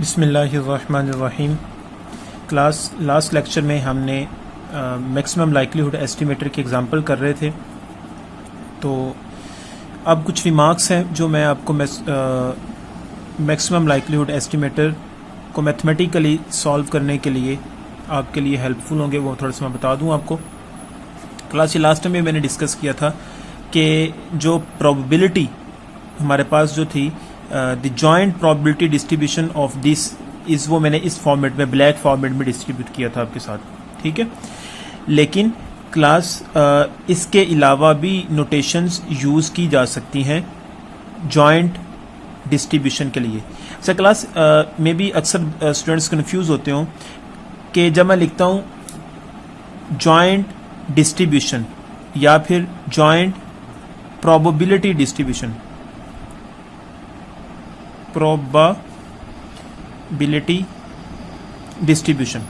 बिस्मिल्लाहिर्रहमानिर्रहीम। Class last lecture में हमने मैक्सिमम लाइक्लीहुड एस्टिमेटर की एग्जांपल कर रहे थे। तो अब कुछ रिमार्क्स हैं जो मैं आपको मैक्सिमम लाइक्लीहुड एस्टिमेटर को मैथमेटिकली सॉल्व करने के लिए आपके लिए हेल्पफुल होंगे, वो थोड़ा सा मैं बता दूं आपको। क्लास के लास्ट में मैंने डिस्कस किया था कि जो प्रोबेबिलिटी हमारे पास जो थी, the joint probability distribution of this is, वो मैंने इस फॉर्मेट में, ब्लैक फॉर्मेट में डिस्ट्रीब्यूट किया था आपके साथ, ठीक है। लेकिन क्लास इसके अलावा भी नोटेशंस यूज़ की जा सकती हैं जॉइंट डिस्ट्रीब्यूशन के लिए। सर क्लास में भी अक्सर स्टूडेंट्स कन्फ्यूज़ होते हों कि जब मैं लिखता हूँ जॉइंट डिस्ट्रीब्यूशन या फिर joint probability distribution, probability distribution,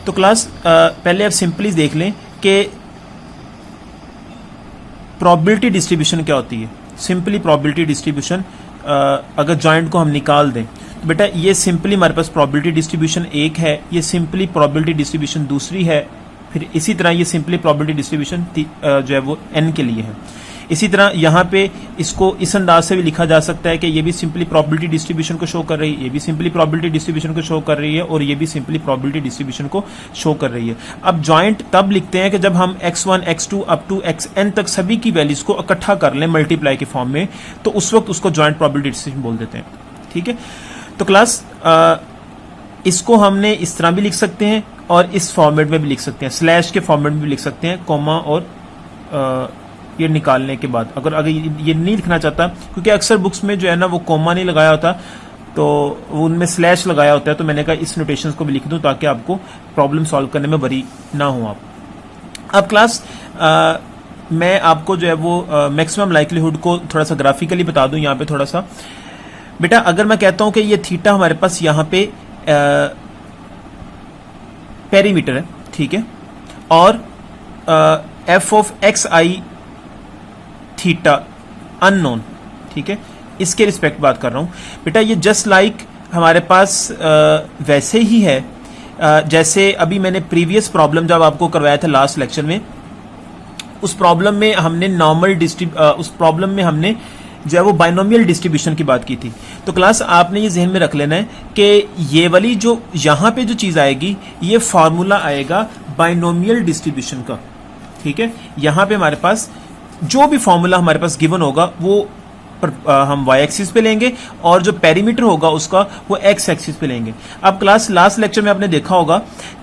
तो क्लास पहले आप सिंपली देख लें कि प्रोबेबिलिटी डिस्ट्रीब्यूशन क्या होती है। सिंपली प्रोबेबिलिटी डिस्ट्रीब्यूशन अगर जॉइंट को हम निकाल दें तो बेटा ये सिंपली हमारे पास प्रोबेबिलिटी डिस्ट्रीब्यूशन एक है, ये सिंपली प्रोबेबिलिटी डिस्ट्रीब्यूशन दूसरी है, फिर इसी तरह ये सिंपली प्रोबेबिलिटी डिस्ट्रीब्यूशन जो है वो n के लिए है। इसी तरह यहाँ पे इसको इस अंदाज से भी लिखा जा सकता है कि ये भी सिंपली प्रोबेबिलिटी डिस्ट्रीब्यूशन को शो कर रही है, ये भी सिंपली प्रोबेबिलिटी डिस्ट्रीब्यूशन को शो कर रही है, और ये भी सिंपली प्रोबेबिलिटी डिस्ट्रीब्यूशन को शो कर रही है। अब जॉइंट तब लिखते हैं कि जब हम x1 x2 up to xn तक सभी की वैल्यूज को इकट्ठा कर लें मल्टीप्लाई के फॉर्म में, तो उस वक्त उसको जॉइंट प्रोबेबिलिटी डिस्ट्रीब्यूशन बोल देते हैं, ठीक है। तो क्लास इसको हमने इस तरह भी लिख सकते हैं और इस फॉर्मेट में भी लिख सकते हैं, स्लैश के फॉर्मेट में भी लिख सकते हैं, कॉमा और ये निकालने के बाद। अगर ये नहीं लिखना चाहता, क्योंकि अक्सर बुक्स में जो है ना वो कॉमा नहीं लगाया होता, तो उनमें स्लैश लगाया होता है, तो मैंने कहा इस नोटेशंस को भी लिख दूं ताकि आपको प्रॉब्लम सॉल्व करने में बरी ना हो आप। अब क्लास मैं आपको जो है वो मैक्सिमम लाइक्लीहुड को थोड़ा सा ग्राफिकली बता दूं। यहाँ पे थोड़ा सा बेटा, अगर मैं कहता हूं कि ये थीटा हमारे पास यहाँ पे पेरीमीटर है, ठीक है, और F of x I theta unknown, ठीक है, इसके रिस्पेक्ट बात कर रहा हूं बेटा। ये जस्ट लाइक हमारे पास वैसे ही है जैसे अभी मैंने प्रीवियस प्रॉब्लम जब आपको करवाया था लास्ट लेक्चर में, उस प्रॉब्लम में हमने उस प्रॉब्लम में हमने जो है वो बाइनोमियल डिस्ट्रीब्यूशन की बात की थी। तो क्लास आपने ये जहन में रख लेना है कि ये वाली जो यहाँ पे जो चीज आएगी, ये फॉर्मूला आएगा बाइनोमियल डिस्ट्रीब्यूशन का, ठीक है। यहाँ पे हमारे पास जो भी फॉर्मूला हमारे पास गिवन होगा वो हम y एक्सिस पे लेंगे, और जो पेरीमीटर होगा उसका वो x एक्सिस पे लेंगे। अब क्लास लास्ट लेक्चर में आपने देखा होगा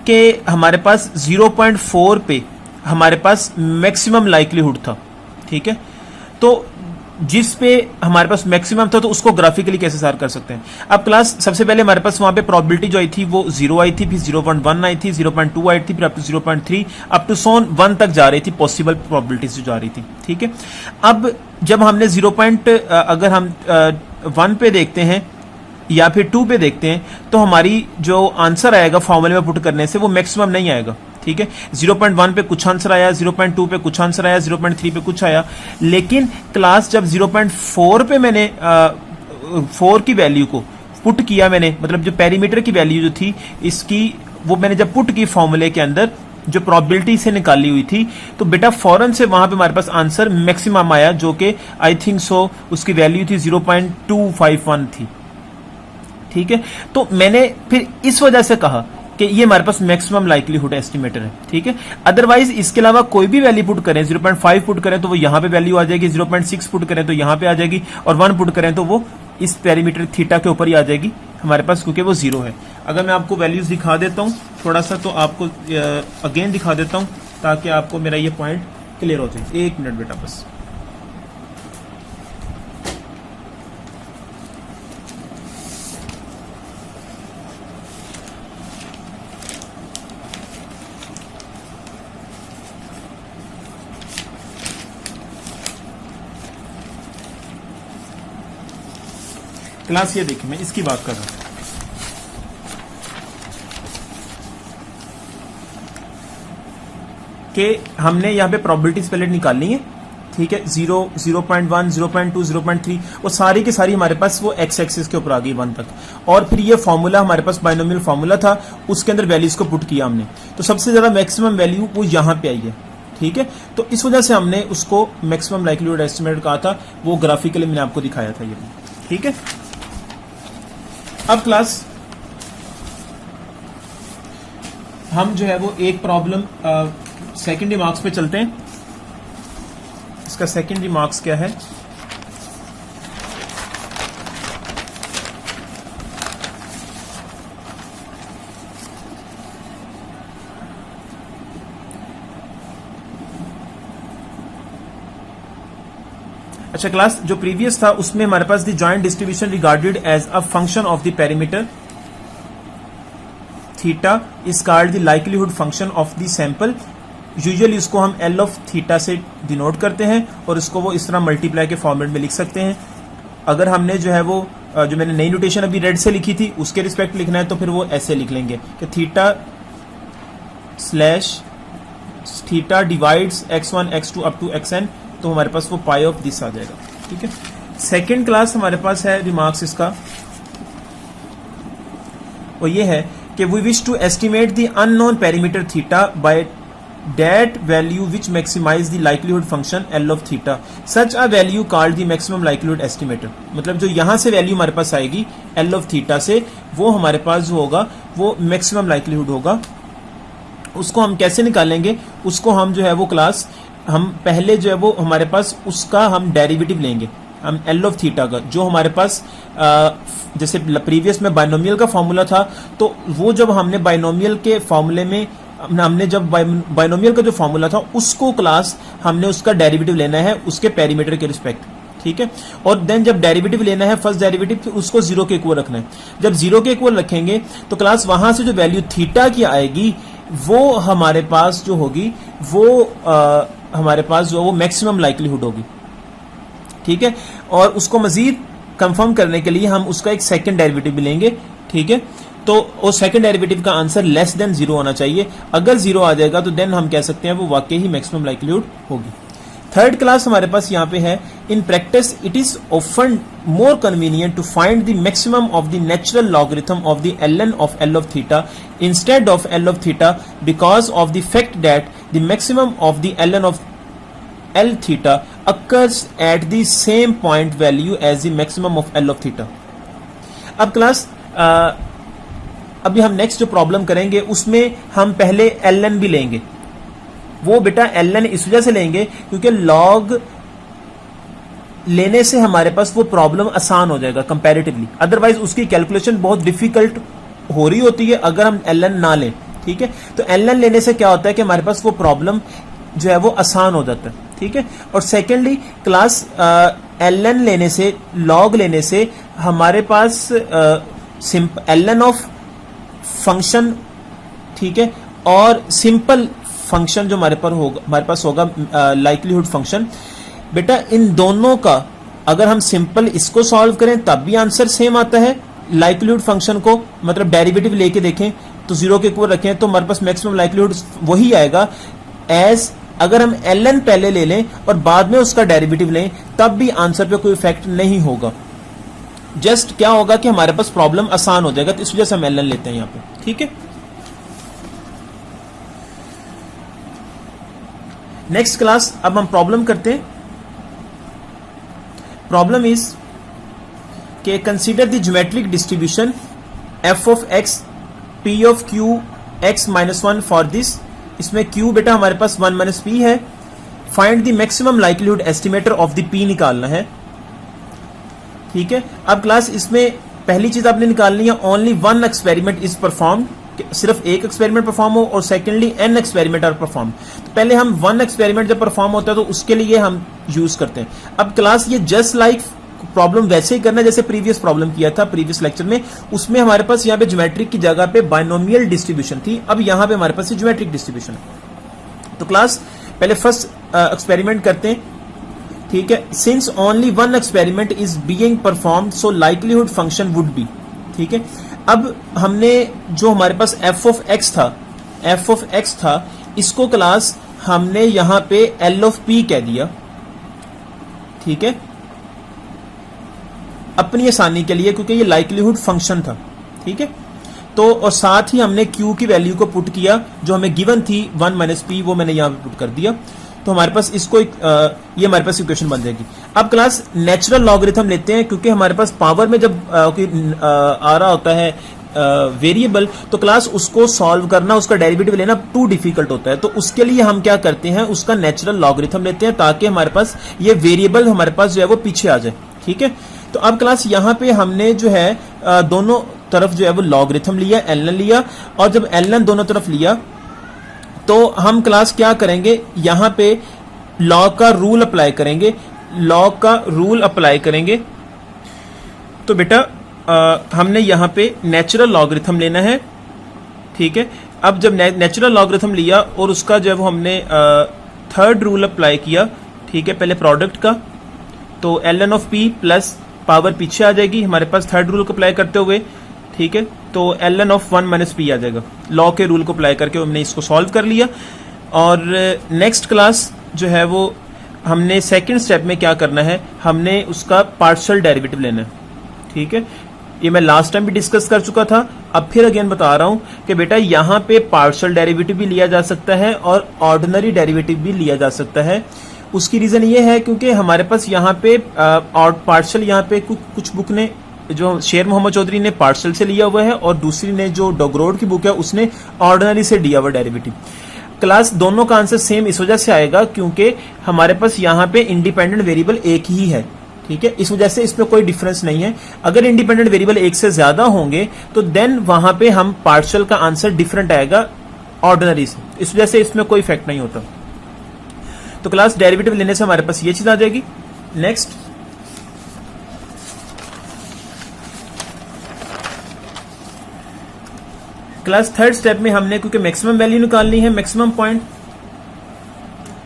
कि हमारे पास 0.4 पे हमारे पास मैक्सिमम लाइक्लीहुड था, ठीक है। तो जिस पे हमारे पास मैक्सिमम था तो उसको ग्राफिकली कैसे सार कर सकते हैं। अब क्लास सबसे पहले हमारे पास वहां पे प्रोबेबिलिटी जो आई थी वो 0 आई थी, फिर 0.1 आई थी, 0.2 आई थी, फिर अप टू 0.3 अप टू 1 तक जा रही थी, पॉसिबल प्रोबेबिलिटीज जो जा रही थी, ठीक है। अब जब हमने अगर हम 1 पे देखते हैं या फिर 2 पे देखते हैं, तो हमारी जो आंसर आएगा फॉर्मूले में पुट करने से वो मैक्सिमम नहीं आएगा, ठीक है। 0.1 पे कुछ आंसर आया, 0.2 पे कुछ आंसर आया, 0.3 पे कुछ आया। लेकिन क्लास जब 0.4 पे मैंने 4 की वैल्यू को पुट किया, मैंने मतलब जो पेरीमीटर की वैल्यू जो थी इसकी, वो मैंने जब पुट की फॉर्मूले के अंदर जो प्रोबेबिलिटी से निकाली हुई थी, तो बेटा फौरन से वहां पे हमारे पास आंसर मैक्सिमम आया, जो कि आई थिंक सो उसकी वैल्यू थी 0.251 थी, ठीक है। तो मैंने फिर इस वजह से कहा कि ये हमारे पास मैक्सिमम लाइक्लीहुड एस्टिमेटर है, ठीक है। अदरवाइज इसके अलावा कोई भी वैल्यू पुट करें, 0.5 पुट करें तो वो यहां पे वैल्यू आ जाएगी, 0.6 पुट करें तो यहां पे आ जाएगी, और 1 पुट करें तो वो इस पेरीमीटर थीटा के ऊपर ही आ जाएगी हमारे पास, क्योंकि वो 0 है। अगर मैं आपको वैल्यूज दिखा देता हूं थोड़ा सा, तो आपको अगेन दिखा देता हूं ताकि आपको मेरा ये पॉइंट क्लियर हो जाए। 1 मिनट बेटा बस। क्लास ये देखिए, मैं इसकी बात कर रहा हूं कि हमने यहां पे प्रोबेबिलिटीज पहले निकालनी है, ठीक है, 0, 0.1, 0.2, 0.3, वो सारी की सारी हमारे पास वो एक्स एक्सिस के ऊपर आ गई 1 तक। और फिर ये फॉर्मूला हमारे पास बाइनोमियल फॉर्मूला था, उसके अंदर वैल्यूज को पुट किया हमने, तो सबसे ज्यादा मैक्सिमम वैल्यू वो यहाँ पे आई है। ठीक है, तो इस वजह से हमने उसको मैक्सिमम लाइक्लीहुड एस्टिमेट कहा था, वो ग्राफिकली मैंने आपको दिखाया था ये। ठीक है, अब क्लास हम जो है वो एक प्रॉब्लम सेकेंडरी मार्क्स पे चलते हैं। इसका सेकेंडरी मार्क्स क्या है? अच्छा क्लास, जो प्रीवियस था उसमें हमारे पास the joint distribution regarded as a function of the parameter theta is called the likelihood function of the sample. Usually इसको हम एल ऑफ थीटा से डिनोट करते हैं और इसको वो इस तरह मल्टीप्लाई के फॉर्मेट में लिख सकते हैं। अगर हमने जो है वो जो मैंने नई नोटेशन अभी रेड से लिखी थी उसके रिस्पेक्ट लिखना है तो फिर वो ऐसे लिख लेंगे कि theta slash theta divides x1 x2 up to xn, तो हमारे पास वो पाई ऑफ दिस आ जाएगा। ठीक है, सेकेंड क्लास हमारे पास है रिमार्क्स इसका, वो ये है कि we wish to estimate the unknown parameter theta by that value which maximize the likelihood function L of theta, such a value called the maximum likelihood estimator। मतलब जो यहां से वैल्यू हमारे पास आएगी L of theta से, वो हमारे पास जो होगा वो मैक्सिमम लाइक्लीहुड होगा। उसको हम कैसे निकालेंगे? उसको हम जो है वो क्लास हम पहले जो है वो हमारे पास उसका हम डेरिवेटिव लेंगे, हम L of थीटा का, जो हमारे पास जैसे प्रीवियस में बाइनोमियल का फॉर्मूला था, तो वो जब हमने बाइनोमियल के फॉर्मूले में हमने जब बाइनोमियल का जो फॉर्मूला था उसको क्लास हमने उसका डेरिवेटिव लेना है उसके पेरीमीटर के रिस्पेक्ट। ठीक है, और देन जब डेरिवेटिव लेना है फर्स्ट डेरिवेटिव, फिर उसको 0 के इक्वल रखना है। जब 0 के इक्वल रखेंगे तो क्लास वहां से जो वैल्यू थीटा की आएगी वो हमारे पास जो होगी वो हमारे पास जो वो मैक्सिमम लाइक्लीहुड होगी। ठीक है, और उसको मजीद कंफर्म करने के लिए हम उसका एक सेकंड डेरिवेटिव भी लेंगे। ठीक है, तो वो सेकंड डेरिवेटिव का आंसर लेस देन 0 होना चाहिए। अगर 0 आ जाएगा तो देन हम कह सकते हैं वो वाकई ही मैक्सिमम लाइक्लीहुड होगी। थर्ड क्लास हमारे पास यहाँ पे है, in practice it is often more convenient to find the maximum of the natural logarithm of the ln of L of theta instead of L of theta because of the fact that the maximum of the ln of L theta occurs at the same point value as the maximum of L of theta। अब class अभी हम next जो problem करेंगे उसमें हम पहले ln भी लेंगे। वो बेटा ln इस वजह से लेंगे क्योंकि log लेने से हमारे पास वो प्रॉब्लम आसान हो जाएगा कंपैरेटिवली, अदरवाइज उसकी कैलकुलेशन बहुत डिफिकल्ट हो रही होती है अगर हम ln ना लें। ठीक है, तो ln लेने से क्या होता है कि हमारे पास वो प्रॉब्लम जो है वो आसान हो जाता है। ठीक है, और सेकेंडली क्लास ln लेने से log लेने से हमारे पास ln ऑफ फंक्शन, ठीक है, और सिंपल फंक्शन जो हमारे पास होगा लाइक्लीहुड फंक्शन। बेटा इन दोनों का अगर हम सिंपल इसको सॉल्व करें तब भी आंसर सेम आता है, लाइक्लीहुड फंक्शन को मतलब डेरिवेटिव लेके देखें तो 0 के इक्वल रखें तो हमारे पास मैक्सिमम लाइक्लीहुड वही आएगा एज अगर हम ln पहले ले लें और बाद में उसका डेरिवेटिव लें तब भी आंसर पे कोई इफेक्ट नहीं होगा। जस्ट क्या होगा कि हमारे पास प्रॉब्लम आसान हो जाएगा, तो इस वजह से हम ln लेते हैं यहां पे। ठीक है, नेक्स्ट क्लास अब हम प्रॉब्लम करते हैं। प्रॉब्लम इज के consider the geometric distribution f of x p of q x minus 1 for this. इसमें q बेटा हमारे पास 1 माइनस p है। Find the maximum likelihood estimator of the p निकालना है। ठीक है, अब क्लास इसमें पहली चीज आपने निकालनी है only one experiment is perform, सिर्फ एक एक्सपेरिमेंट परफॉर्म हो, और secondly n experiment are perform. तो पहले हम वन एक्सपेरिमेंट जब परफॉर्म होता है तो उसके लिए हम यूज करते हैं। अब क्लास ये जस्ट लाइक प्रॉब्लम वैसे ही करना है जैसे प्रीवियस प्रॉब्लम किया था प्रीवियस लेक्चर में, उसमें हमारे पास यहाँ पे ज्योमेट्रिक की जगह पे बाइनोमियल डिस्ट्रीब्यूशन थी, अब यहाँ पे हमारे पास ज्योमेट्रिक डिस्ट्रीब्यूशन है। तो क्लास पहले फर्स्ट एक्सपेरिमेंट करते हैं। ठीक है, since only one experiment is being performed so likelihood function would be. ठीक है, अब हमने जो हमारे पास f ऑफ x था इसको क्लास हमने यहां पे L ऑफ p कह दिया। ठीक है, अपनी आसानी के लिए, क्योंकि ये लाइक्लीहुड फंक्शन था, ठीक है। तो और साथ ही हमने Q की वैल्यू को पुट किया जो हमें गिवन थी 1 माइनस पी, वो मैंने यहां पे पुट कर दिया। तो हमारे पास इसको ये हमारे पास इक्वेशन बन जाएगी। अब क्लास नेचुरल लॉगरिथम लेते हैं, क्योंकि हमारे पास पावर में जब आ रहा होता है वेरिएबल, तो क्लास उसको सॉल्व करना, उसका डेरिवेटिव लेना टू डिफिकल्ट होता है। तो उसके लिए हम क्या करते हैं, उसका नेचुरल लॉगरिथम लेते हैं, ताकि हमारे पास ये वेरिएबल हमारे पास जो है वो पीछे आ जाए, ठीक है। तो अब क्लास यहां पे हमने जो है दोनों तरफ जो है वो लॉगरिथम लिया, ln लिया, और जब ln दोनों तरफ लिया तो हम क्लास क्या करेंगे, यहां पे लॉग का रूल अप्लाई करेंगे, लॉग का रूल अप्लाई करेंगे। तो बेटा हमने यहां पे नेचुरल लॉगरिथम लेना है, ठीक है। अब जब नेचुरल लॉगरिथम लिया और उसका जब हमने थर्ड रूल अप्लाई किया, ठीक है, पहले प्रोडक्ट का, तो ln of p plus power पीछे आ जाएगी हमारे पास थर्ड रूल को अप्लाई करते हुए, ठीक है। तो ln ऑफ 1 माइनस पी आ जाएगा, लॉ के रूल को अप्लाई करके हमने इसको सॉल्व कर लिया। और नेक्स्ट क्लास जो है वो हमने सेकंड स्टेप में क्या करना है, हमने उसका पार्शियल डेरिवेटिव लेना है, ठीक है। ये मैं लास्ट टाइम भी डिस्कस कर चुका था, अब फिर अगेन बता रहा हूं कि बेटा यहां पे पार्शियल डेरिवेटिव भी लिया जा सकता है और ऑर्डिनरी डेरिवेटिव भी लिया जा सकता है। उसकी रीजन ये है क्योंकि हमारे पास यहाँ पे पार्शियल, यहाँ पे कुछ बुक ने, जो शेर मोहम्मद चौधरी ने पार्शियल से लिया हुआ है, और दूसरी ने जो डोगरोड की बुक है उसने ऑर्डिनरी से लिया हुआ डेरिवेटिव। क्लास दोनों का आंसर सेम इस वजह से आएगा क्योंकि हमारे पास यहाँ पे इंडिपेंडेंट वेरिएबल एक ही है, ठीक है। इस वजह से इसमें कोई डिफरेंस नहीं है। अगर इंडिपेंडेंट वेरिएबल एक से ज्यादा होंगे तो देन वहां पे हम पार्शियल का आंसर डिफरेंट आएगा ऑर्डिनरी से, इस वजह से इसमें कोई इफेक्ट नहीं होता। तो क्लास डेरिवेटिव लेने से हमारे पास ये चीज आ जाएगी। नेक्स्ट क्लास थर्ड स्टेप में हमने, क्योंकि मैक्सिमम वैल्यू निकालनी है, मैक्सिमम पॉइंट,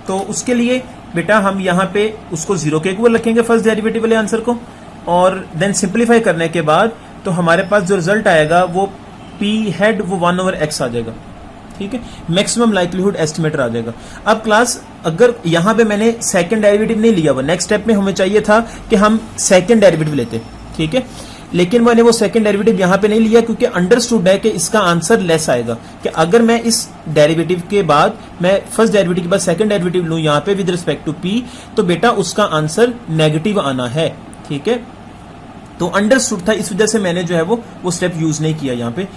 तो उसके लिए बेटा हम यहां पे उसको 0 के इक्वल रखेंगे फर्स्ट डेरिवेटिव वाले आंसर को, और देन सिंप्लीफाई करने के बाद तो हमारे पास जो रिजल्ट आएगा वो p हेड वो 1/x आ जाएगा, ठीक है। मैक्सिमम लाइक्लीहुड एस्टिमेटर आ जाएगा। अब क्लास अगर यहां पे मैंने सेकंड डेरिवेटिव नहीं लिया हुआ, नेक्स्ट स्टेप में हमें चाहिए था कि हम सेकंड डेरिवेटिव लेते, ठीक है, लेकिन मैंने वो सेकंड डेरिवेटिव यहां पे नहीं लिया क्योंकि अंडरस्टूड है कि इसका आंसर लेस आएगा, कि अगर मैं इस डेरिवेटिव के बाद, मैं फर्स्ट डेरिवेटिव के बाद सेकंड डेरिवेटिव लूं यहां पे विद रिस्पेक्ट टू p, तो बेटा उसका आंसर नेगेटिव आना है, ठीक है। तो अंडरस्टूड था, इस वजह से मैंने जो है वो स्टेप यूज नहीं किया यहां पे।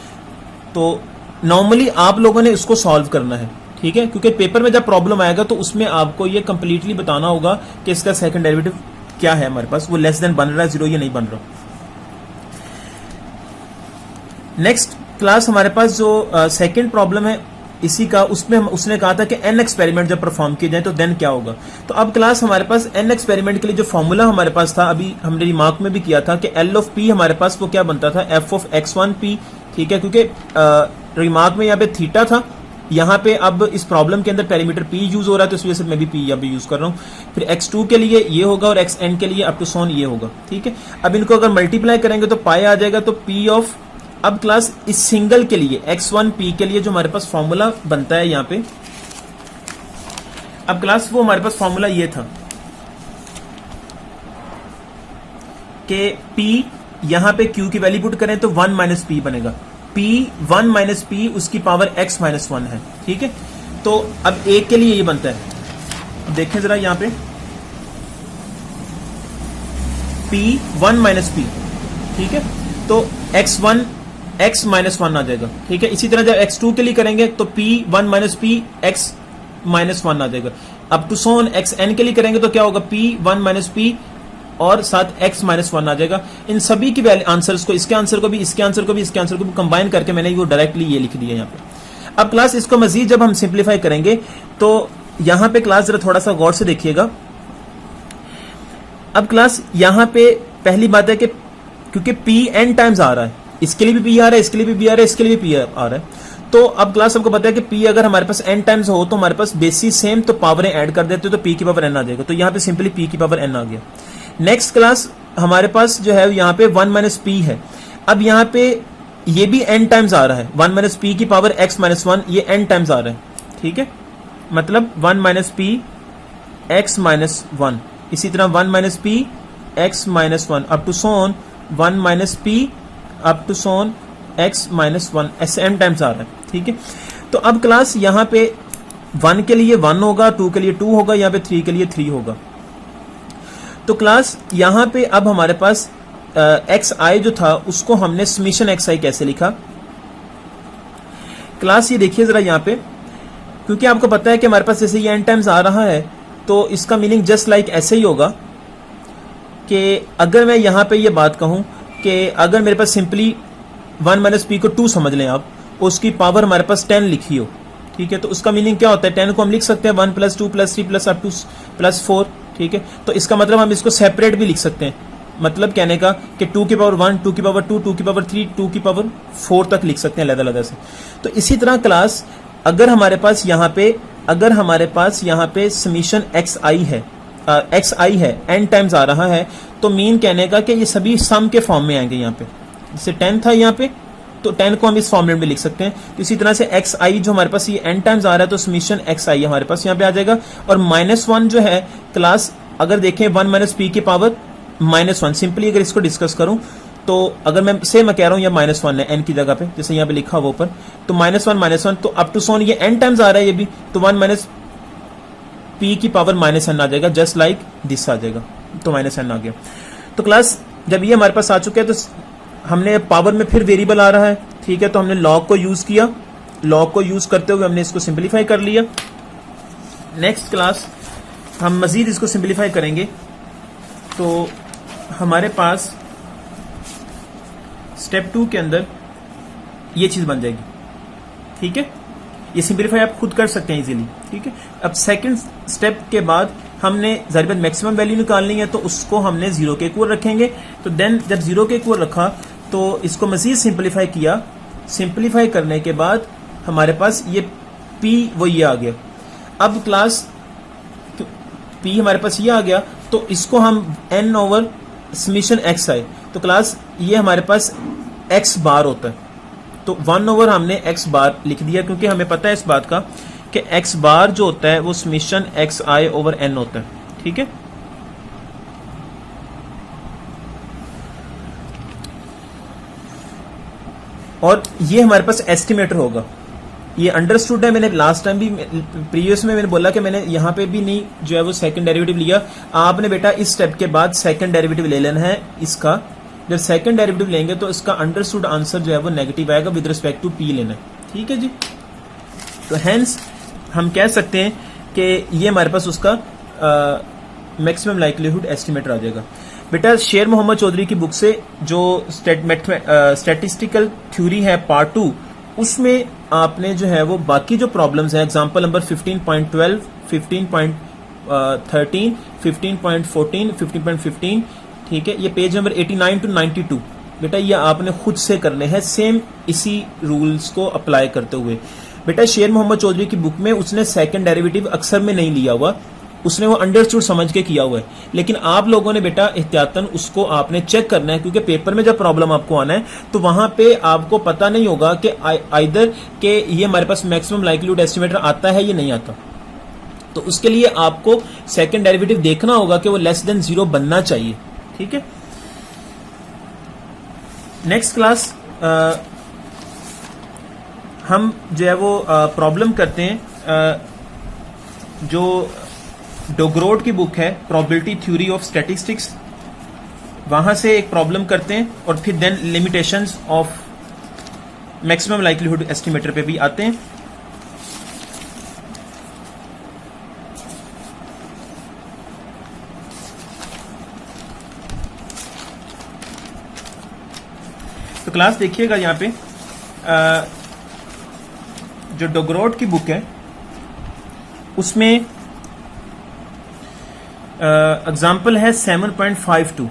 तो नॉर्मली आप लोगों ने इसको सॉल्व करना है, ठीक है, क्योंकि पेपर में जब प्रॉब्लम आएगा तो उसमें आपको ये कंप्लीटली बताना होगा कि इसका सेकंड डेरिवेटिव क्या है, हमारे पास वो लेस देन बन रहा है 0 या नहीं बन रहा। नेक्स्ट क्लास हमारे पास जो सेकंड प्रॉब्लम है इसी का, उसमें उसने कहा था कि n एक्सपेरिमेंट जब परफॉर्म किए जाए तो देन क्या होगा। तो अब क्लास हमारे पास n एक्सपेरिमेंट के लिए जो फॉर्मूला हमारे पास था, अभी हमने रिमार्क में भी किया था कि L ऑफ p हमारे पास वो क्या बनता था, f ऑफ x1p, ठीक है, क्योंकि रिमार्क में यहाँ पे थीटा था, यहाँ पे अब इस प्रॉब्लम के अंदर पेरीमीटर p यूज हो रहा है, तो इस वजह से मैं भी p यहाँ पे यूज कर रहा हूँ। फिर x2 के लिए ये होगा और xn के लिए अप टू सोन ये होगा, ठीक है। अब इनको अगर मल्टीप्लाई करेंगे तो पाई आ जाएगा, तो p ऑफ, अब क्लास इस सिंगल के लिए x1p के लिए जो हमारे पास फॉर्मूला बनता है यहाँ पे, अब क्लास वो हमारे पास फॉर्मूला ये था कि p यहां पे q की वैल्यू पुट करें तो 1 माइनस p बनेगा, p 1 माइनस p उसकी पावर x माइनस 1 है, ठीक है। तो अब एक के लिए ये बनता है, अब देखें जरा यहां पे p 1 माइनस p, ठीक है, तो x1 x माइनस 1 आ जाएगा, ठीक है। इसी तरह जब x2 के लिए करेंगे तो p 1 minus p x minus 1 आ जाएगा। अब टू सोन xn के लिए करेंगे तो क्या होगा, p 1 माइनस p और साथ x माइनस 1 आ जाएगा। इन सभी की आंसर्स को, इसके आंसर को भी, इसके आंसर को भी, इसके आंसर को भी कंबाइन करके मैंने वो डायरेक्टली ये लिख दिया यहाँ पे। अब क्लास इसको मजीद जब हम सिंप्लीफाई करेंगे तो यहाँ पे क्लास जरा थोड़ा सा गौर से देखिएगा। अब क्लास यहाँ पे पहली बात है कि क्योंकि p n टाइम्स आ रहा है, इसके लिए भी p आ रहा है, इसके लिए भी p आ रहा है, इसके लिए भी p आ रहा है, तो अब क्लास हमको पता है कि p अगर हमारे पास n टाइम्स हो तो हमारे पास बेसिस सेम, तो पावरें ऐड कर देते हो तो p की पावर n आ जाएगा, तो यहाँ पे सिंपली p की पावर n आ गया। नेक्स्ट क्लास हमारे पास जो है यहाँ पे 1 माइनस p है, अब यहाँ पे ये भी n टाइम्स आ रहा है, 1 माइनस p की पावर x माइनस 1 ये n टाइम्स आ रहा है, ठीक है, मतलब 1 माइनस p x माइनस 1 इसी तरह 1 minus P X minus 1 up to so on 1 minus P up to so on X minus 1, ऐसे m टाइम्स आ रहा है, ठीक है। तो अब क्लास यहाँ पे 1 के लिए 1 होगा, 2 के लिए 2 होगा, यहाँ पे 3 के लिए 3 होगा। तो क्लास यहाँ पे अब हमारे पास एक्स आई जो था उसको हमने समीशन एक्स आई कैसे लिखा क्लास, ये देखिए जरा यहाँ पे, क्योंकि आपको पता है कि हमारे पास जैसे ये n टाइम्स आ रहा है तो इसका मीनिंग जस्ट लाइक ऐसे ही होगा कि अगर मैं यहाँ पे ये बात कहूँ कि अगर मेरे पास सिंपली 1 माइनस पी को 2 समझ लें आप, उसकी पावर हमारे पास 10 लिखी हो, ठीक है, तो उसका मीनिंग क्या होता है, 10 को हम लिख सकते हैं 1 plus 2 plus 3 plus up two plus 4, ठीक है। तो इसका मतलब हम इसको सेपरेट भी लिख सकते हैं, मतलब कहने का कि 2 की पावर 1, 2 की पावर 2, 2 की पावर 3, 2 की पावर 4 तक लिख सकते हैं अलग-अलग से। तो इसी तरह क्लास अगर हमारे पास यहाँ पे समीशन एक्स आई है n टाइम्स आ रहा है, तो मीन कहने का कि ये सभी सम के फॉर्म में आएंगे। यहाँ पे जैसे 10 था यहाँ पे, तो 10 को हम इस फॉर्मेट में लिख सकते हैं। तो इसी तरह से एक्स आई जो हमारे पास ये n टाइम्स आ रहा है, तो समीशन एक्स आई हमारे पास यहाँ पे आ जाएगा। और -1 जो है क्लास, अगर देखें 1 माइनस पी की पावर -1, सिंपली अगर इसको डिस्कस करूं तो अगर मैं कह रहा हूं, या -1 है n की जगह पे, जैसे यहाँ पे लिखा हुआ ऊपर, तो -1 तो अप टू सोन ये n टाइम्स आ रहा है ये भी, तो 1 माइनस पी की पावर -n आ जाएगा, जस्ट लाइक दिस आ जाएगा, तो -n आ गया। तो क्लास जब ये हमारे पास आ चुका है तो हमने पावर में फिर वेरिएबल आ रहा है, ठीक है, तो हमने लॉग को यूज किया, लॉग को यूज करते हुए हमने इसको सिंप्लीफाई कर लिया। नेक्स्ट क्लास हम मजीद इसको सिंप्लीफाई करेंगे तो हमारे पास स्टेप 2 के अंदर ये चीज बन जाएगी, ठीक है। ये सिंप्लीफाई आप खुद कर सकते हैं इजीली, ठीक है। अब सेकंड स्टेप के बाद हमने जाहिर बात मैक्सिमम वैल्यू निकालनी है, तो उसको हमने 0 के इक्वल रखेंगे। तो देन जब 0 के इक्वल रखा तो इसको मजीद सिंप्लीफाई किया, सिंप्लीफाई करने के बाद हमारे पास ये p वो ये आ गया। अब क्लास p हमारे पास ये आ गया, तो इसको हम n ओवर समीशन एक्स आई, तो क्लास ये हमारे पास x बार होता है, तो 1 ओवर हमने x बार लिख दिया, क्योंकि हमें पता है इस बात का कि x बार जो होता है वो समीशन एक्स आई ओवर n होता है, ठीक है। और ये हमारे पास एस्टिमेटर होगा, ये अंडरस्टूड है। मैंने लास्ट टाइम भी प्रीवियस में मैंने बोला कि मैंने यहाँ पे भी नहीं जो है वो सेकंड डेरिवेटिव लिया। आपने बेटा इस स्टेप के बाद सेकंड डेरिवेटिव ले लेना है इसका। जब सेकंड डेरिवेटिव लेंगे तो इसका अंडरस्टूड आंसर जो है वो नेगेटिव आएगा विद रिस्पेक्ट टू पी लेना है, ठीक है जी। तो हेंस हम कह सकते हैं कि ये हमारे पास उसका मैक्सिमम लाइक्लीहुड एस्टिमेटर आ जाएगा। बेटा शेर मोहम्मद चौधरी की बुक से जो स्टैटिस्टिकल थ्योरी है पार्ट 2, उसमें आपने जो है वो बाकी जो प्रॉब्लम्स हैं, एग्जांपल नंबर 15.12, 15.13, 15.14, 15.15, ठीक है, ये पेज नंबर 89 to 92, बेटा ये आपने खुद से करने हैं सेम इसी रूल्स को अप्लाई करते हुए। बेटा शेर मोहम्मद चौधरी की बुक में उसने सेकंड डेरिवेटिव अक्सर में नहीं लिया हुआ, उसने वो अंडरस्टूड समझ के किया हुआ है, लेकिन आप लोगों ने बेटा एहतियातन उसको आपने चेक करना है, क्योंकि पेपर में जब प्रॉब्लम आपको आना है तो वहां पे आपको पता नहीं होगा कि आइदर के ये हमारे पास मैक्सिमम लाइक्लीहुड एस्टिमेटर आता है या नहीं आता। तो उसके लिए आपको सेकंड डेरिवेटिव देखना होगा कि वो लेस देन 0 बनना चाहिए, ठीक है। नेक्स्ट क्लास हम जो है वो प्रॉब्लम करते हैं, जो डोग्रोड की बुक है प्रोबेबिलिटी थ्योरी ऑफ स्टैटिस्टिक्स, वहां से एक प्रॉब्लम करते हैं और फिर then limitations of maximum likelihood estimator पे भी आते हैं। तो क्लास देखिएगा यहाँ पे जो डोग्रोड की बुक है उसमें एग्जाम्पल है 7.52,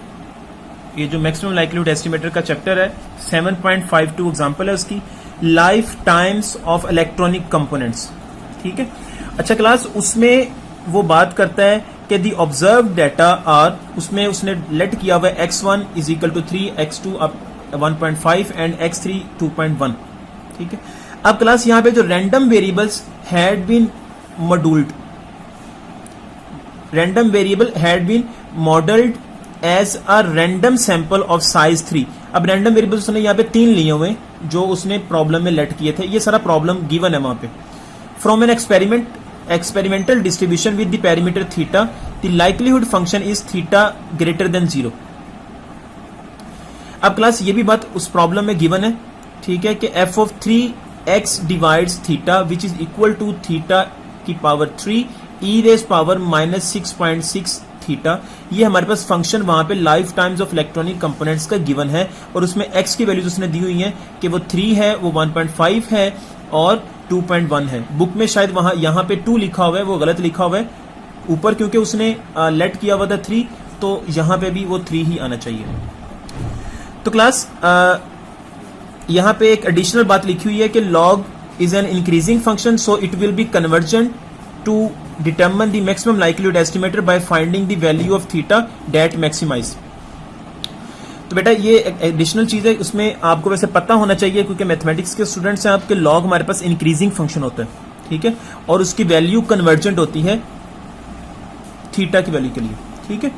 ये जो मैक्सिमम लाइक्लीहुड एस्टिमेटर का चैप्टर है 7.52 एग्जाम्पल है उसकी, life times of electronic components, ठीक है। अच्छा क्लास उसमें वो बात करता है कि दी ऑब्जर्व डेटा आर, उसमें उसने लेट किया हुआ है x1 is equal to 3, x2 अब 1.5 एंड x3 2.1, ठीक है। अब क्लास यहाँ पे जो random variables had been modelled, random variable had been modelled as a random sample of size 3। अब रैंडम वेरिएबल्स उसने यहाँ पे 3 लिए हुए जो उसने प्रॉब्लम में लेट किए थे, ये सारा प्रॉब्लम गिवन है वहां पे। From an experimental distribution with the parameter theta, the likelihood function is theta greater than 0। अब क्लास ये भी बात उस प्रॉब्लम में गिवन है, ठीक है, कि f of 3x divides theta which is equal to theta की power 3 e raised power minus 6.6 theta. ये हमारे पास फंक्शन वहां पे life times of electronic components का गिवन है और उसमें x की वैल्यूज उसने दी हुई है कि वो 3 है, वो 1.5 है और 2.1 है। बुक में शायद वहां यहां पे 2 लिखा हुआ है, वो गलत लिखा हुआ है ऊपर, क्योंकि उसने लेट किया हुआ था 3, तो यहां पे भी वो 3 ही आना चाहिए। तो क्लास यहां पे एक एडिशनल बात लिखी हुई है कि log is an increasing function so it will be convergent to determine the maximum likelihood estimator by finding the value of theta that maximize. तो बेटा ये एडिशनल चीज है, उसमें आपको वैसे पता होना चाहिए क्योंकि मैथमेटिक्स के स्टूडेंट्स हैं आपके, लॉग हमारे पास इंक्रीजिंग फंक्शन होता है, ठीक है, और उसकी वैल्यू कन्वर्जेंट होती है थीटा की वैल्यू के लिए, ठीक है।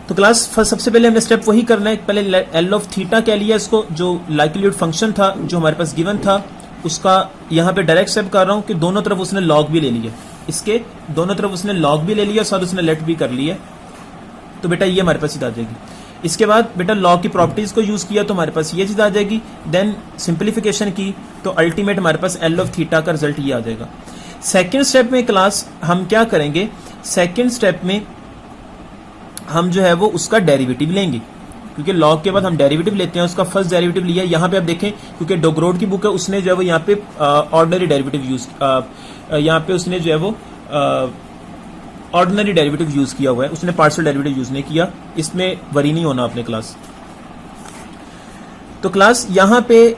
तो क्लास सबसे पहले हमें स्टेप वही करना है, पहले एल ऑफ थीटा कह लिया इसको, जो लाइक्लीहुड फंक्शन था जो हमारे पास गिवन था, उसका यहाँ पे डायरेक्ट स्टेप कर रहा हूं कि दोनों तरफ उसने लॉग भी ले लिया, इसके दोनों तरफ उसने लॉग भी ले लिया, साथ उसने लेट भी कर लिया। तो बेटा ये हमारे पास चीज आ जाएगी। इसके बाद बेटा लॉग की प्रॉपर्टीज को यूज किया तो हमारे पास ये चीज आ जाएगी। देन सिंप्लीफिकेशन की तो अल्टीमेट हमारे पास एल ऑफ थीटा का रिजल्ट ये आ जाएगा। सेकेंड स्टेप में क्लास हम क्या करेंगे, सेकेंड स्टेप में हम जो है वो उसका डेरिवेटिव लेंगे, क्योंकि लॉग के बाद हम डेरिवेटिव लेते हैं, उसका फर्स्ट डेरिवेटिव लिया। यहाँ पे आप देखें क्योंकि डोग्रोड की बुक है, उसने जो है वो यहाँ पे ऑर्डिनरी डेरिवेटिव यूज, यहाँ पे उसने जो है वो ऑर्डिनरी डेरिवेटिव यूज किया हुआ है, उसने पार्शियल डेरिवेटिव यूज नहीं किया, इसमें वरी नहीं होना अपने क्लास। तो क्लास यहाँ पे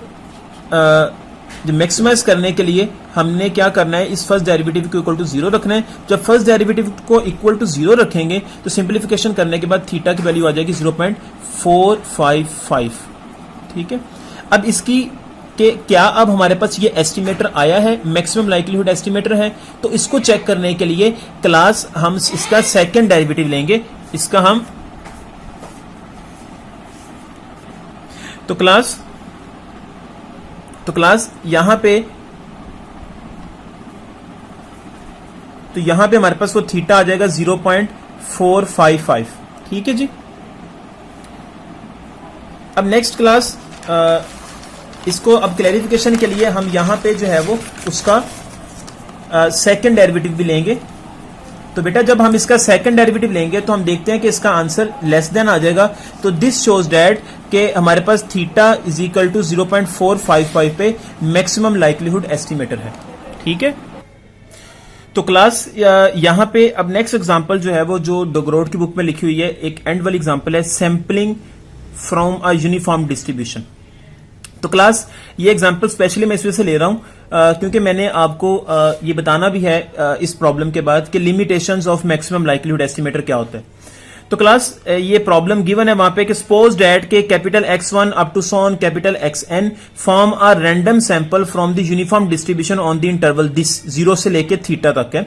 जो मैक्सिमाइज करने के लिए हमने क्या करना है, इस फर्स्ट डेरिवेटिव को इक्वल टू 0 रखना है। जब फर्स्ट डेरिवेटिव को इक्वल टू 0 रखेंगे तो सिंप्लीफिकेशन करने के बाद थीटा की वैल्यू आ जाएगी 0.455, ठीक है। अब इसकी कि क्या अब हमारे पास ये एस्टिमेटर आया है, मैक्सिमम लाइक्लीहुड एस्टिमेटर है, तो इसको चेक करने के लिए क्लास हम इसका सेकंड डेरिवेटिव लेंगे, इसका हम तो क्लास यहां पे हमारे पास वो थीटा आ जाएगा 0.455, ठीक है जी। अब नेक्स्ट क्लास इसको अब क्लैरिफिकेशन के लिए हम यहां पे जो है वो उसका सेकंड डेरिवेटिव भी लेंगे। तो बेटा जब हम इसका सेकंड डेरिवेटिव लेंगे तो हम देखते हैं कि इसका आंसर लेस देन आ जाएगा। तो दिस शोज दैट कि हमारे पास थीटा इज इक्वल टू 0.455 पे मैक्सिमम लाइक्लीहुड एस्टिमेटर है, ठीक है। तो क्लास यहां पे अब नेक्स्ट एग्जांपल जो है वो जो डोग्रोड की बुक में लिखी हुई है, एक एंड वाली एग्जांपल है, sampling from a uniform distribution. तो क्लास ये एग्जांपल स्पेशली मैं इस वजह से ले रहा हूं क्योंकि मैंने आपको ये बताना भी है इस प्रॉब्लम के बाद कि limitations of maximum likelihood estimator क्या होता है। तो क्लास ये प्रॉब्लम गिवन है वहां पे कि सपोज दैट के capital X1 up to so on capital XN form a random sample from the uniform distribution on the interval this 0 से लेके थीटा तक है।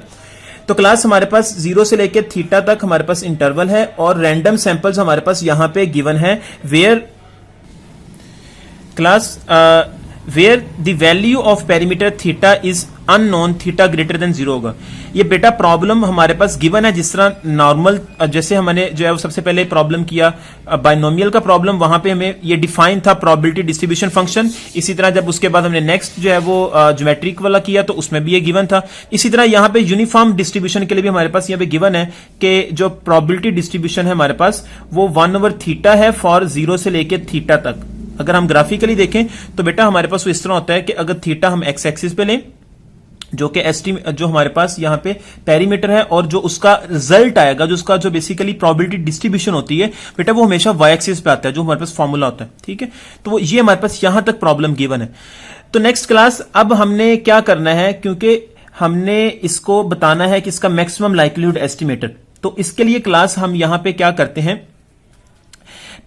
तो क्लास हमारे पास 0 से लेके थीटा तक हमारे पास इंटरवल है और रैंडम सैंपल्स हमारे पास यहां पे गिवन है where class where the value of parameter theta is unknown, theta greater than 0 होगा। ये बेटा प्रॉब्लम हमारे पास गिवन है जिस तरह नॉर्मल, जैसे हमने जो है वो सबसे पहले प्रॉब्लम किया बाइनोमियल का प्रॉब्लम, वहां पे हमें ये डिफाइन था प्रोबेबिलिटी डिस्ट्रीब्यूशन फंक्शन। इसी तरह जब उसके बाद हमने नेक्स्ट जो है वो ज्योमेट्रिक वाला किया तो उसमें भी ये गिवन था। इसी तरह यहाँ पे यूनिफॉर्म डिस्ट्रीब्यूशन के लिए भी हमारे पास यहाँ पे गिवन है कि जो प्रोबेबिलिटी डिस्ट्रीब्यूशन है हमारे पास वो 1/θ है फॉर 0 से लेके थीटा तक। अगर हम ग्राफिकली देखें तो बेटा हमारे पास वो इस तरह होता है कि अगर थीटा हम एक्स एक्सिस पे लें जो कि जो हमारे पास यहाँ पे पेरीमीटर है और जो उसका रिजल्ट आएगा, जो उसका जो बेसिकली प्रोबेबिलिटी डिस्ट्रीब्यूशन होती है बेटा वो हमेशा वाई एक्सिस पे आता है, जो हमारे पास फॉर्मूला होता है, ठीक है। तो ये हमारे पास यहां तक प्रॉब्लम गिवन है। तो नेक्स्ट क्लास अब हमने क्या करना है, क्योंकि हमने इसको बताना है कि इसका मैक्सिमम लाइक्लीहुड एस्टिमेटर, तो इसके लिए क्लास हम यहां पे क्या करते हैं,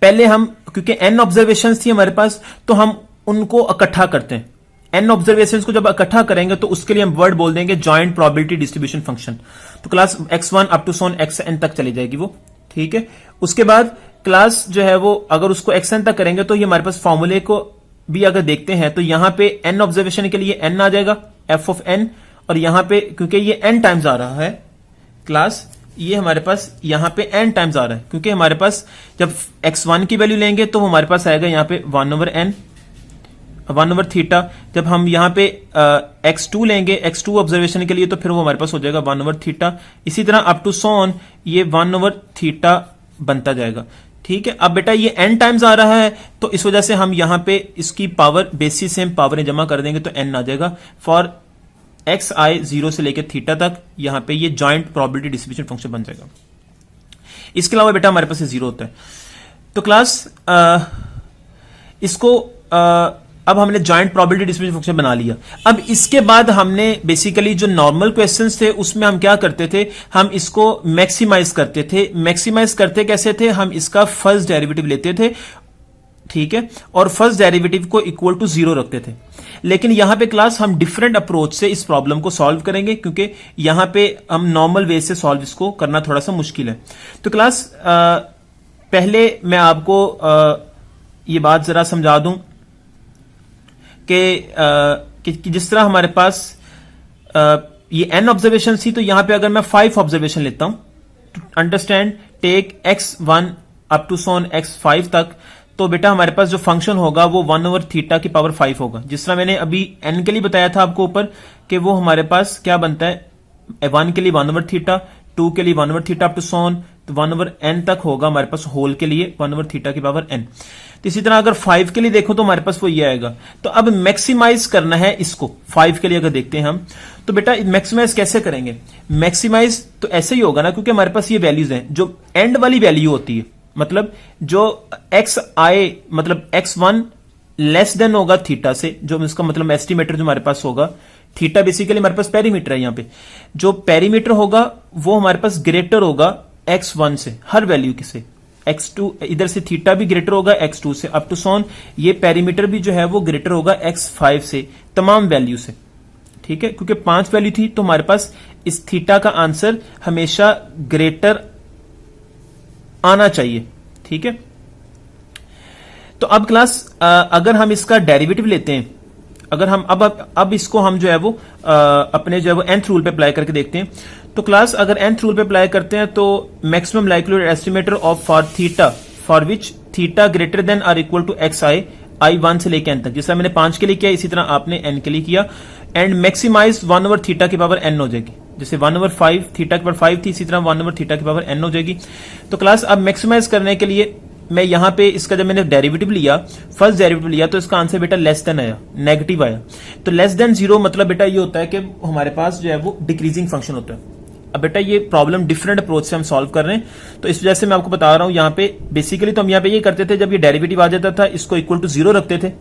पहले हम क्योंकि n ऑब्जर्वेशंस थी हमारे पास तो हम उनको इकट्ठा करते हैं। n ऑब्जर्वेशंस को जब इकट्ठा करेंगे तो उसके लिए हम वर्ड बोल देंगे जॉइंट प्रोबेबिलिटी डिस्ट्रीब्यूशन फंक्शन। तो class x1 up to so on xn तक चली जाएगी वो, ठीक है। उसके बाद क्लास जो है वो अगर उसको xn तक करेंगे तो ये हमारे पास फॉर्मूले को भी अगर देखते हैं तो यहां पे n ऑब्जर्वेशन के लिए n आ जाएगा f ऑफ n, और यहां पे क्योंकि ये n टाइम्स आ रहा है क्लास, ये हमारे पास यहां पे n टाइम्स आ रहा है क्योंकि हमारे पास जब x1 की वैल्यू लेंगे तो हमारे पास आएगा यहां पे 1/n 1/थीटा। जब हम यहां पे x2 लेंगे x2 ऑब्जर्वेशन के लिए तो फिर वो हमारे पास हो जाएगा 1/थीटा। इसी तरह अप टू सोन ये 1/थीटा बनता जाएगा, ठीक है। अब बेटा ये n टाइम्स आ रहा है तो इस वजह से हम यहां पे इसकी पावर बेसिस से हम पावरें जमा कर देंगे तो n आ जाएगा फॉर एक्स आई 0 से लेकर थीटा तक। यहां पे ये जॉइंट प्रोबेबिलिटी डिस्ट्रीब्यूशन फंक्शन बन जाएगा। इसके अलावा बेटा हमारे पास ये 0 होता है। तो क्लास इसको अब हमने जॉइंट प्रोबेबिलिटी डिस्ट्रीब्यूशन फंक्शन बना लिया। अब इसके बाद हमने बेसिकली जो नॉर्मल क्वेश्चंस थे उसमें हम क्या करते थे, हम इसको मैक्सिमाइज करते थे। मैक्सिमाइज करते कैसे थे, हम इसका फर्स्ट डेरिवेटिव लेते थे, ठीक है, और फर्स्ट डेरिवेटिव को इक्वल टू 0 रखते थे। लेकिन यहां पे क्लास हम डिफरेंट अप्रोच से इस प्रॉब्लम को सॉल्व करेंगे क्योंकि यहां पे हम नॉर्मल वे से सॉल्व इसको करना थोड़ा सा मुश्किल है। तो क्लास पहले मैं आपको ये बात जरा समझा दूं कि जिस तरह हमारे पास ये n ऑब्जर्वेशन थी, तो यहां पे अगर मैं 5 ऑब्जर्वेशन लेता हूं, understand take x1 up to so on x5 तक, तो बेटा हमारे पास जो फंक्शन होगा वो 1/थीटा की पावर 5 होगा। जिस तरह मैंने अभी n के लिए बताया था आपको ऊपर कि वो हमारे पास क्या बनता है, 1 के लिए 1/थीटा, 2 के लिए 1/थीटा अप टू सोन, तो 1/n तक होगा हमारे पास होल के लिए 1/थीटा की पावर n। तो इसी तरह अगर 5 के लिए देखो तो हमारे पास वो ये आएगा। तो अब मैक्सिमाइज करना है इसको 5 के लिए अगर देखते हैं हम, तो बेटा मैक्सिमाइज कैसे करेंगे, मैक्सिमाइज तो ऐसे ही होगा ना, क्योंकि हमारे पास ये वैल्यूज हैं जो एंड वाली वैल्यू होती है, मतलब जो एक्स आई मतलब x1 लेस देन होगा थीटा से, जो इसका मतलब एस्टिमेटर जो हमारे पास होगा, थीटा बेसिकली हमारे पास पेरीमीटर है, यहां पे जो पेरीमीटर होगा वो हमारे पास ग्रेटर होगा x1 से, हर वैल्यू के से। x2 इधर से थीटा भी ग्रेटर होगा x2 से, अप टू सोन ये पेरीमीटर भी जो है वो ग्रेटर होगा x5 से, तमाम वैल्यू से, ठीक है। क्योंकि 5 वैल्यू थी तो हमारे पास इस थीटा का आंसर हमेशा ग्रेटर आना चाहिए, ठीक है। तो अब क्लास अगर हम इसका डेरिवेटिव लेते हैं, अगर हम अब इसको हम जो है वो अपने जो है वो nth रूल पे अप्लाई करके देखते हैं, तो क्लास अगर nth रूल पे अप्लाई करते हैं तो maximum likelihood estimator of for theta for which theta greater than or equal to x i i 1 से लेकर n तक, जैसा मैंने 5 के लिए किया इसी तरह आपने n के लिए किया, एंड मैक्सिमाइज 1/थीटा की पावर n हो जाएगी। जैसे 1/5 थीटा की पावर 5 थी, इसी तरह 1/थीटा की पावर n हो जाएगी। तो क्लास अब मैक्सिमाइज करने के लिए मैं यहां पे इसका जब मैंने डेरिवेटिव लिया, फर्स्ट डेरिवेटिव लिया, तो इसका आंसर बेटा लेस देन आया, नेगेटिव आया। तो लेस देन 0 मतलब बेटा ये होता है कि हमारे पास जो है वो डिक्रीजिंग फंक्शन होता है। अब बेटा ये प्रॉब्लम डिफरेंट अप्रोच से हम सॉल्व कर रहे हैं, तो इस वजह से मैं आपको बता रहा हूं यहां पे बेसिकली तो हम यहां पे ये करते थे, जब ये डेरिवेटिव आ जाता था इसको इक्वल टू 0 रखते थे,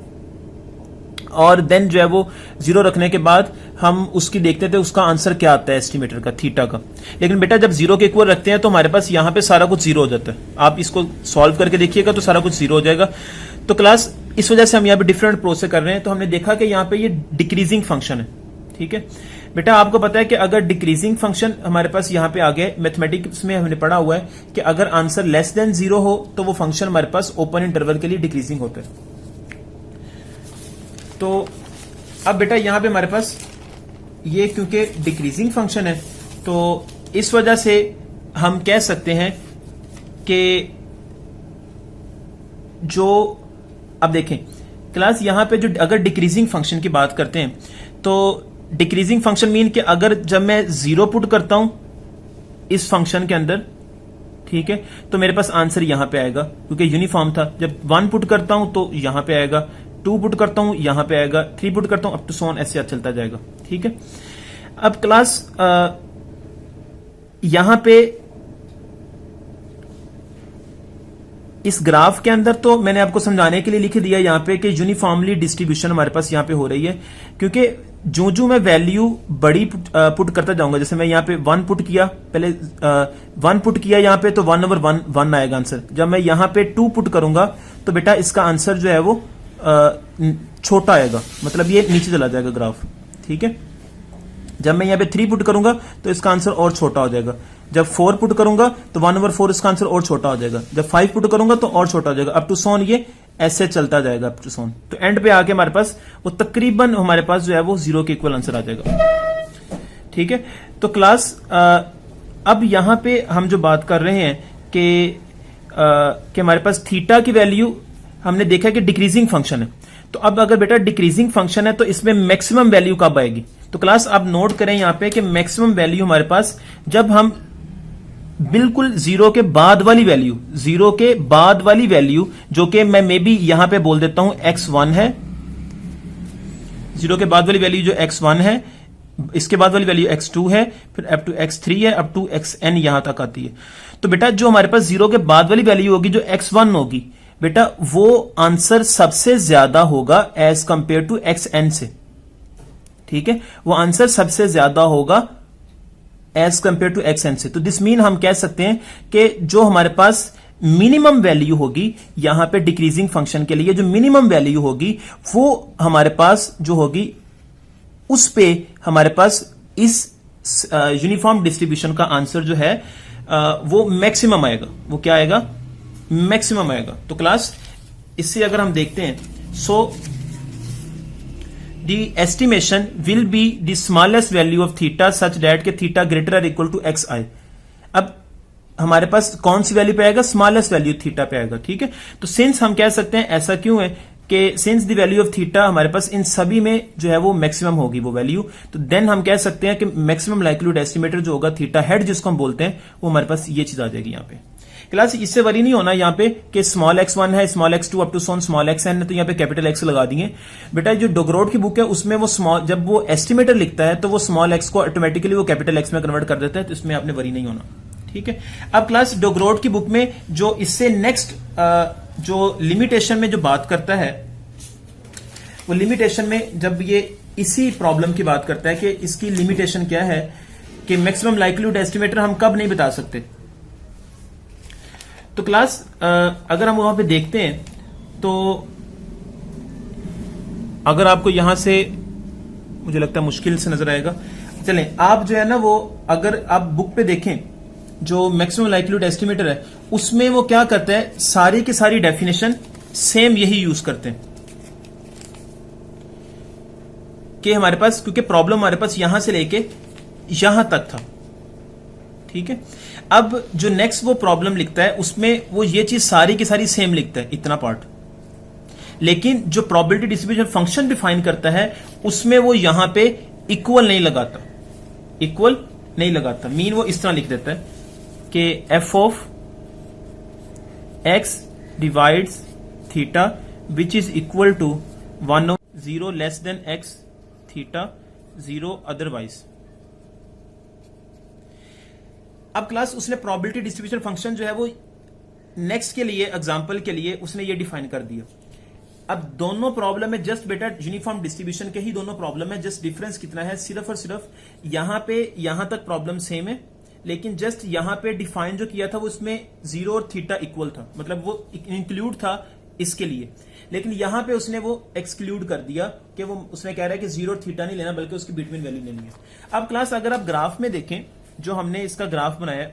और देन जो है वो 0 रखने के बाद हम उसकी देखते थे उसका आंसर क्या आता है एस्टिमेटर का, थीटा का। लेकिन बेटा जब 0 के इक्वल रखते हैं तो हमारे पास यहां पे सारा कुछ 0 हो जाता है। आप इसको सॉल्व करके देखिएगा तो सारा कुछ 0 हो जाएगा। तो क्लास इस वजह से हम यहां पे डिफरेंट अप्रोच से कर रहे हैं। तो हमने देखा कि यहां पे ये डिक्रीजिंग फंक्शन है, ठीक है बेटा। आपको पता है कि अगर डिक्रीजिंग फंक्शन हमारे पास यहां पे आ गए, मैथमेटिक्स में हमने पढ़ा हुआ है कि अगर आंसर लेस देन 0 हो तो वो फंक्शन हमारे पास ओपन इंटरवल के लिए डिक्रीजिंग होता है। तो अब बेटा यहां पे हमारे पास ये क्योंकि डिक्रीजिंग फंक्शन है तो इस वजह से हम कह सकते हैं कि जो अब देखें क्लास यहां पे जो अगर डिक्रीजिंग फंक्शन की बात करते हैं तो डिक्रीजिंग फंक्शन मीन कि अगर जब मैं 0 पुट करता हूं इस फंक्शन के अंदर, ठीक है, तो मेरे पास आंसर यहां पे आएगा क्योंकि यूनिफॉर्म था। जब 1 पुट करता हूं तो यहां पे आएगा, 2 पुट करता हूं यहां पे आएगा, 3 पुट करता हूं अप टू सो ऑन, ऐसे चलता जाएगा, ठीक है। अब क्लास यहां पे इस ग्राफ के अंदर तो मैंने आपको समझाने के लिए लिख दिया यहां पे कि यूनिफॉर्मली डिस्ट्रीब्यूशन हमारे पास यहां पे हो रही है, क्योंकि जो मैं वैल्यू बड़ी पुट करता जाऊंगा, जैसे मैं यहां पे 1 पुट किया, पहले 1 पुट किया यहां पे तो 1/1 आएगा आंसर। जब मैं यहां पे 2 पुट करूंगा तो बेटा इसका आंसर जो है वो छोटा आएगा, मतलब ये नीचे चला जाएगा ग्राफ। ठीक है, जब मैं यहाँ पे 3 पुट करूंगा तो इसका आंसर और छोटा हो जाएगा, जब 4 पुट करूंगा तो 1/4 इसका आंसर और छोटा हो जाएगा, जब 5 पुट करूंगा तो और छोटा हो जाएगा, अप टू सोन ये ऐसे चलता जाएगा अप टू सोन। तो एंड पे आके हमारे पास वो तकरीबन हमारे पास जो है वो 0 के इक्वल आंसर आ जाएगा। ठीक है, तो क्लास अब यहां पे हम जो बात कर रहे हैं कि हमारे पास थीटा की वैल्यू हमने देखा कि डिक्रीजिंग फंक्शन है, तो अब अगर बेटा डिक्रीजिंग फंक्शन है तो इसमें मैक्सिमम वैल्यू कब आएगी? तो क्लास आप नोट करें यहां पे कि मैक्सिमम वैल्यू हमारे पास जब हम बिल्कुल 0 के बाद वाली वैल्यू, 0 के बाद वाली वैल्यू जो कि मैं मे बी यहां पे बोल देता हूं x1 है, 0 के बाद वाली वैल्यू जो x1 है, इसके बाद वाली वैल्यू x2 है, फिर अप टू x3 है, अप टू xn यहां तक आती है। तो बेटा जो हमारे पास 0 के बाद वाली वैल्यू होगी जो x1 होगी बेटा वो आंसर सबसे ज्यादा होगा एज कंपेयर टू xn से। ठीक है, वो आंसर सबसे ज्यादा होगा एज कंपेयर टू xn से। तो दिस मीन हम कह सकते हैं कि जो हमारे पास मिनिमम वैल्यू होगी यहां पे डिक्रीजिंग फंक्शन के लिए, जो मिनिमम वैल्यू होगी वो हमारे पास जो होगी उस पे हमारे पास इस यूनिफॉर्म डिस्ट्रीब्यूशन का आंसर जो है वो मैक्सिमम आएगा। वो क्या आएगा? मैक्सिमम आएगा। तो क्लास इससे अगर हम देखते हैं, so the estimation will be the smallest value of theta such that के theta greater or equal to x i. अब हमारे पास कौन सी वैल्यू पे आएगा? स्मॉलेस्ट वैल्यू थीटा पे आएगा। ठीक है, तो सिंस हम कह सकते हैं ऐसा क्यों है कि since the value of theta हमारे पास इन सभी में जो है वो मैक्सिमम होगी वो वैल्यू, तो देन हम कह सकते हैं कि मैक्सिमम लाइक्लीहुड एस्टिमेटर जो होगा थीटा हेड जिसको हम बोलते हैं वो हमारे पास ये चीज आ जाएगी यहाँ पे। क्लास इससे वरी नहीं होना यहाँ पे कि स्मॉल x1 है, small x2 up to so on small xn है, तो यहाँ पे कैपिटल X लगा दिए। बेटा जो डोगरोड की बुक है उसमें वो स्मॉल, जब वो एस्टिमेटर लिखता है तो वो स्मॉल x को ऑटोमेटिकली वो कैपिटल X में कन्वर्ट कर देता है, तो इसमें आपने वरी नहीं होना। ठीक है, अब क्लास डोगरोड की बुक में जो इससे नेक्स्ट जो लिमिटेशन में जो बात करता है, वो लिमिटेशन में जब ये इसी प्रॉब्लम की बात करता है कि इसकी लिमिटेशन क्या है कि मैक्सिमम लाइक्लीहुड एस्टिमेटर हम कब नहीं बता सकते। तो क्लास अगर हम वहां पे देखते हैं तो अगर आपको यहां से मुझे लगता है मुश्किल से नजर आएगा, चलें आप जो है ना वो अगर आप बुक पे देखें जो मैक्सिमम लाइक्लीहुड एस्टिमेटर है उसमें वो क्या करता है, सारी की सारी डेफिनेशन सेम यही यूज करते हैं कि हमारे पास, क्योंकि प्रॉब्लम हमारे पास यहां से लेके यहां तक था। ठीक है, अब जो नेक्स्ट वो प्रॉब्लम लिखता है उसमें वो ये चीज सारी की सारी सेम लिखता है, इतना पार्ट, लेकिन जो प्रोबेबिलिटी डिस्ट्रीब्यूशन फंक्शन डिफाइन करता है उसमें वो यहां पे इक्वल नहीं लगाता, इक्वल नहीं लगाता। मीन वो इस तरह लिख देता है कि f of x divides theta which is equal to 1/0 less than x theta 0 otherwise. अब क्लास उसने प्रोबेबिलिटी डिस्ट्रीब्यूशन फंक्शन जो है वो नेक्स्ट के लिए, एग्जांपल के लिए उसने ये डिफाइन कर दिया। अब दोनों प्रॉब्लम में जस्ट बेटा यूनिफॉर्म डिस्ट्रीब्यूशन के ही दोनों प्रॉब्लम है, जस्ट डिफरेंस कितना है, सिर्फ और सिर्फ यहां पे यहां तक प्रॉब्लम सेम है, लेकिन जस्ट यहां पे डिफाइन जो किया था वो उसमें 0 और थीटा इक्वल था, मतलब वो इंक्लूड था इसके लिए, लेकिन यहां पे उसने वो एक्सक्लूड कर दिया कि वो उसने कह रहा है कि 0 और थीटा नहीं लेना बल्कि उसकी बिटवीन वैल्यू लेनी है। अब क्लास अगर आप ग्राफ में देखें, जो हमने इसका ग्राफ बनाया,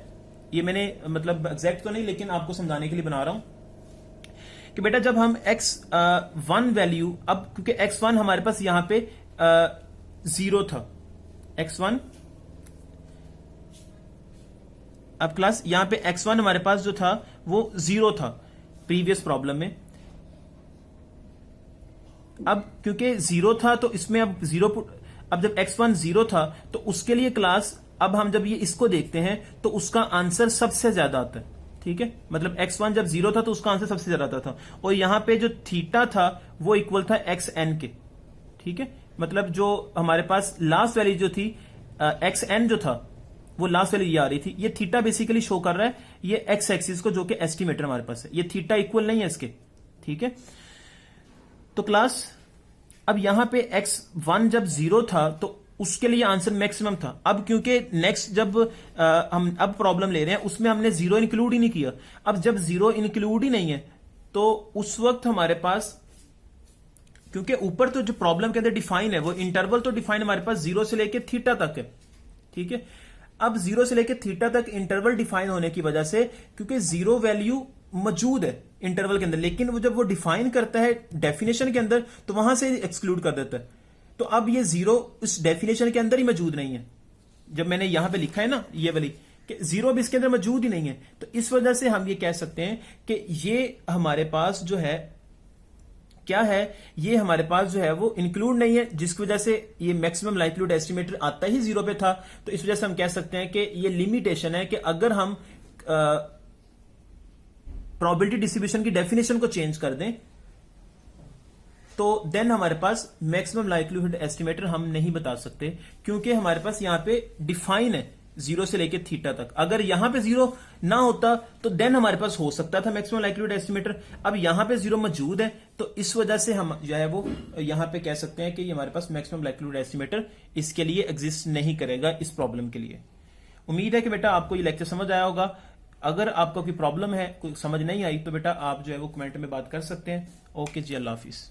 ये मैंने मतलब एग्जैक्ट तो नहीं लेकिन आपको समझाने के लिए बना रहा हूं कि बेटा जब हम x1 वैल्यू, अब क्योंकि x1 हमारे पास यहां पे 0 था, x1, अब क्लास यहां पे x1 हमारे पास जो था वो 0 था प्रीवियस प्रॉब्लम में। अब क्योंकि 0 था तो इसमें अब 0 अब जब x1 0 था तो उसके लिए क्लास अब हम जब ये इसको देखते हैं तो उसका आंसर सबसे ज्यादा आता है। ठीक है, मतलब x1 जब 0 था तो उसका आंसर सबसे ज्यादा आता था, और यहां पे जो थीटा था वो इक्वल था xn के। ठीक है, मतलब जो हमारे पास लास्ट वैल्यू जो थी xn जो था वो लास्ट वैल्यू ये आ रही थी, ये थीटा बेसिकली शो कर रहा है ये x एक्सिस को, जो कि एस्टिमेटर हमारे पास है, ये थीटा इक्वल नहीं है इसके। ठीक है, तो क्लास अब यहां पे x1 जब 0 था तो उसके लिए आंसर मैक्सिमम था। अब क्योंकि नेक्स्ट जब हम अब प्रॉब्लम ले रहे हैं उसमें हमने 0 इंक्लूड ही नहीं किया, अब जब 0 इंक्लूड ही नहीं है तो उस वक्त हमारे पास क्योंकि ऊपर तो जो प्रॉब्लम के अंदर डिफाइन है वो इंटरवल तो डिफाइन हमारे पास 0 से लेके थीटा तक है, ठीक है। अब 0 से लेके थीटा तक इंटरवल डिफाइन होने की वजह से, क्योंकि 0 वैल्यू मौजूद है इंटरवल के अंदर, लेकिन वो जब वो डिफाइन करता है डेफिनेशन के अंदर तो वहां से एक्सक्लूड कर देता है। तो अब ये 0 उस डेफिनेशन के अंदर ही मौजूद नहीं है। जब मैंने यहां पे लिखा है ना ये वाली कि 0 अब इसके अंदर मौजूद ही नहीं है, तो इस वजह से हम ये कह सकते हैं कि ये हमारे पास जो है क्या है, ये हमारे पास जो है वो इंक्लूड नहीं है, जिसकी वजह से ये मैक्सिमम लाइक्लीहुड एस्टिमेटर आता ही 0 पे था। तो इस वजह से हम कह सकते हैं कि ये लिमिटेशन है कि अगर हम प्रोबेबिलिटी डिस्ट्रीब्यूशन की डेफिनेशन को चेंज कर दें तो देन हमारे पास मैक्सिमम लाइक्लीहुड एस्टिमेटर हम नहीं बता सकते, क्योंकि हमारे पास यहां पे डिफाइन है 0 से लेके थीटा तक। अगर यहां पे 0 ना होता तो देन हमारे पास हो सकता था मैक्सिमम लाइक्लीहुड एस्टिमेटर। अब यहां पे 0 मौजूद है, तो इस वजह से हम जो है वो यहां पे कह सकते हैं कि ये हमारे पास मैक्सिमम लाइक्लीहुड एस्टिमेटर इसके लिए एग्जिस्ट नहीं करेगा इस प्रॉब्लम के लिए। उम्मीद है कि बेटा आपको ये लेक्चर समझ आया होगा। अगर आपको कोई प्रॉब्लम है, कोई समझ नहीं आई, तो बेटा आप जो है वो कमेंट में बात कर सकते हैं। ओके जी, अल्लाह हाफिज।